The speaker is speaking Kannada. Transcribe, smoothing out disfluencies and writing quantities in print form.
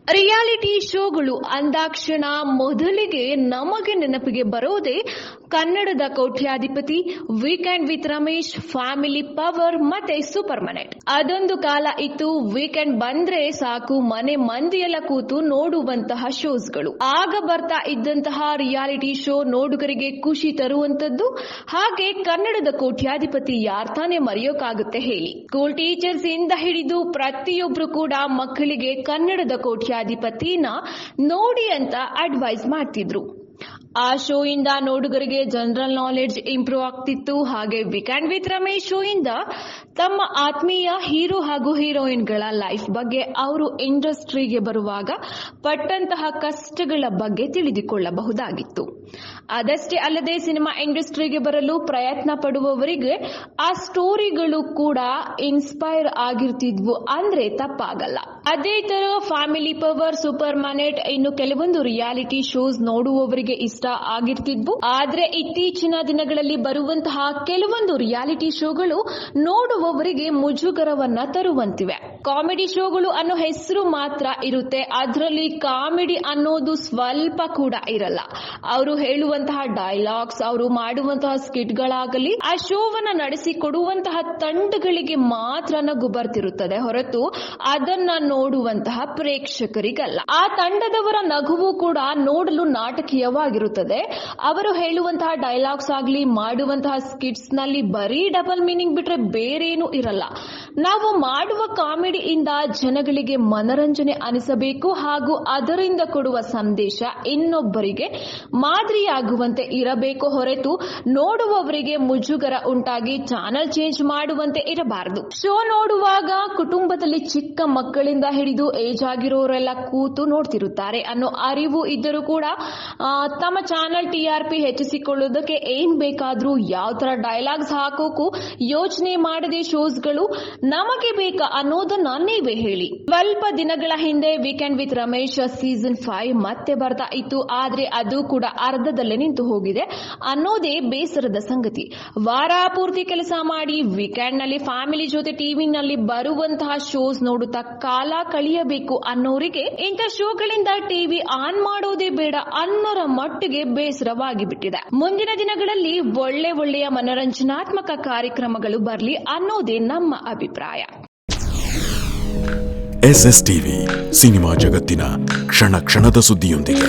ರಿಯಾಲಿಟಿ ಶೋಗಳು ಅಂದಾಕ್ಷಣ ಮೊದಲಿಗೆ ನಮಗೆ ನೆನಪಿಗೆ ಬರೋದೇ ಕನ್ನಡದ ಕೋಟ್ಯಾಧಿಪತಿ, weekend with Ramesh, family power ಮತ್ತೆ ಸೂಪರ್ ಮನೆಟ್. ಅದೊಂದು ಕಾಲ ಇತ್ತು, ವೀಕೆಂಡ್ ಬಂದ್ರೆ ಸಾಕು ಮನೆ ಮಂದಿಯೆಲ್ಲ ಕೂತು ನೋಡುವಂತಹ ಶೋಸ್ಗಳು. ಆಗ ಬರ್ತಾ ಇದ್ದಂತಹ ರಿಯಾಲಿಟಿ ಶೋ ನೋಡುಗರಿಗೆ ಖುಷಿ ತರುವಂತದ್ದು. ಹಾಗೆ ಕನ್ನಡದ ಕೋಟ್ಯಾಧಿಪತಿ ಯಾರ್ತಾನೆ ಮರೆಯೋಕಾಗುತ್ತೆ ಹೇಳಿ. ಸ್ಕೂಲ್ ಟೀಚರ್ಸ್ ಇಂದ ಹಿಡಿದು ಪ್ರತಿಯೊಬ್ರು ಕೂಡ ಮಕ್ಕಳಿಗೆ ಕನ್ನಡದ ಕೋಟ್ಯಾಧಿಪತಿನ ನೋಡಿ ಅಂತ ಅಡ್ವೈಸ್ ಮಾಡ್ತಿದ್ರು. ಆ ಶೋ ಇಂದ ನೋಡುಗರಿಗೆ ಜನರಲ್ ನಾಲೆಡ್ಜ್ ಇಂಪ್ರೂವ್ ಆಗ್ತಿತ್ತು. ಹಾಗೆ ವೀಕೆಂಡ್ ವಿತ್ ರಮೇಶ್ ಶೋ ಇಂದ ತಮ್ಮ ಆತ್ಮೀಯ ಹೀರೋ ಹಾಗೂ ಹೀರೋಯಿನ್ಗಳ ಲೈಫ್ ಬಗ್ಗೆ, ಅವರು ಇಂಡಸ್ಟ್ರಿಗೆ ಬರುವಾಗ ಪಟ್ಟಂತಹ ಕಷ್ಟಗಳ ಬಗ್ಗೆ ತಿಳಿದುಕೊಳ್ಳಬಹುದಾಗಿತ್ತು. ಅದಷ್ಟೇ ಅಲ್ಲದೆ ಸಿನಿಮಾ ಇಂಡಸ್ಟ್ರಿಗೆ ಬರಲು ಪ್ರಯತ್ನ ಪಡುವವರಿಗೆ ಆ ಸ್ಟೋರಿಗಳು ಕೂಡ ಇನ್ಸ್ಪೈರ್ ಆಗಿರ್ತಿದ್ವು ಅಂದ್ರೆ ತಪ್ಪಾಗಲ್ಲ. ಅದೇ ತರ ಫ್ಯಾಮಿಲಿ ಪವರ್, ಸೂಪರ್ ಮನೆಟ್, ಇನ್ನು ಕೆಲವೊಂದು ರಿಯಾಲಿಟಿ ಶೋಸ್ ನೋಡುವವರಿಗೆ ಇಷ್ಟ ಆಗಿರ್ತಿದ್ವು. ಆದ್ರೆ ಇತ್ತೀಚಿನ ದಿನಗಳಲ್ಲಿ ಬರುವಂತಹ ಕೆಲವೊಂದು ರಿಯಾಲಿಟಿ ಶೋಗಳು ನೋಡುವವರಿಗೆ ಮುಜುಗರವನ್ನ ತರುವಂತಿವೆ. ಕಾಮಿಡಿ ಶೋಗಳು ಅನ್ನೋ ಹೆಸರು ಮಾತ್ರ ಇರುತ್ತೆ, ಅದರಲ್ಲಿ ಕಾಮಿಡಿ ಅನ್ನೋದು ಸ್ವಲ್ಪ ಕೂಡ ಇರಲ್ಲ. ಅವರು ಹೇಳುವಂತಹ ಡೈಲಾಗ್ಸ್, ಅವರು ಮಾಡುವಂತಹ ಸ್ಕಿಟ್ಗಳಾಗಲಿ, ಆ ಶೋವನ್ನ ನಡೆಸಿಕೊಡುವಂತಹ ತಂಡಗಳಿಗೆ ಮಾತ್ರ ನಗು ಬರ್ತಿರುತ್ತದೆ ಹೊರತು ಅದನ್ನ ನೋಡುವಂತಹ ಪ್ರೇಕ್ಷಕರಿಗಲ್ಲ. ಆ ತಂಡದವರ ನಗುವು ಕೂಡ ನೋಡಲು ನಾಟಕೀಯವಾಗಿರುತ್ತದೆ. ಅವರು ಹೇಳುವಂತಹ ಡೈಲಾಗ್ಸ್ ಆಗಲಿ, ಮಾಡುವಂತಹ ಸ್ಕಿಟ್ಸ್ ನಲ್ಲಿ ಬರೀ ಡಬಲ್ ಮೀನಿಂಗ್ ಬಿಟ್ರೆ ಬೇರೇನೂ ಇರಲ್ಲ. ನಾವು ಮಾಡುವ ಕಾಮಿಡಿಯಿಂದ ಜನಗಳಿಗೆ ಮನರಂಜನೆ ಅನಿಸಬೇಕು ಹಾಗೂ ಅದರಿಂದ ಕೊಡುವ ಸಂದೇಶ ಇನ್ನೊಬ್ಬರಿಗೆ ಮಾದರಿಯಾಗುವಂತೆ ಇರಬೇಕು ಹೊರತು ನೋಡುವವರಿಗೆ ಮುಜುಗರ ಉಂಟಾಗಿ ಚಾನಲ್ ಚೇಂಜ್ ಮಾಡುವಂತೆ ಇರಬಾರದು. ಶೋ ನೋಡುವಾಗ ಕುಟುಂಬದಲ್ಲಿ ಚಿಕ್ಕ ಮಕ್ಕಳಿಂದ ಹಿಡಿದು ಏಜ್ ಆಗಿರೋರೆಲ್ಲ ಕೂತು ನೋಡ್ತಿರುತ್ತಾರೆ ಅನ್ನೋ ಅರಿವು ಇದ್ದರೂ ಕೂಡ ತಮ್ಮ ಚಾನಲ್ TRP ಹೆಚ್ಚಿಸಿಕೊಳ್ಳೋದಕ್ಕೆ ಏನ್ ಬೇಕಾದ್ರೂ ಯಾವ ತರ ಡೈಲಾಗ್ಸ್ ಹಾಕೋಕು ಯೋಚನೆ ಮಾಡದೆ ಶೋಸ್ಗಳು ನಮಗೆ ಬೇಕಾ ಅನ್ನೋದನ್ನ ನೀವೇ ಹೇಳಿ. ಸ್ವಲ್ಪ ದಿನಗಳ ಹಿಂದೆ ವೀಕೆಂಡ್ ವಿತ್ ರಮೇಶ್ ಸೀಸನ್ 5 ಮತ್ತೆ ಬರ್ತಾ ಇತ್ತು. ಆದ್ರೆ ಅದು ಕೂಡ ಅರ್ಧದಲ್ಲೇ ನಿಂತು ಹೋಗಿದೆ ಅನ್ನೋದೇ ಬೇಸರದ ಸಂಗತಿ. ವಾರ ಪೂರ್ತಿ ಕೆಲಸ ಮಾಡಿ ವೀಕೆಂಡ್ ನಲ್ಲಿ ಫ್ಯಾಮಿಲಿ ಜೊತೆ ಟಿವಿನಲ್ಲಿ ಬರುವಂತಹ ಶೋಸ್ ನೋಡುತ್ತಾ ಕಾಲ ಕಳೆಯಬೇಕು ಅನ್ನೋರಿಗೆ ಇಂಥ ಶೋಗಳಿಂದ ಟಿವಿ ಆನ್ ಮಾಡೋದೇ ಬೇಡ ಅನ್ನೋರ ಮಟ್ಟಿಗೆ ಬೇಸರವಾಗಿ ಬಿಟ್ಟಿದೆ. ಮುಂದಿನ ದಿನಗಳಲ್ಲಿ ಒಳ್ಳೆಯ ಮನರಂಜನಾತ್ಮಕ ಕಾರ್ಯಕ್ರಮಗಳು ಬರಲಿ ಅನ್ನೋದೇ ನಮ್ಮ ಅಭಿಪ್ರಾಯ. SSTV ಸಿನಿಮಾ ಜಗತ್ತಿನ ಕ್ಷಣ ಕ್ಷಣದ ಸುದ್ದಿಯೊಂದಿಗೆ.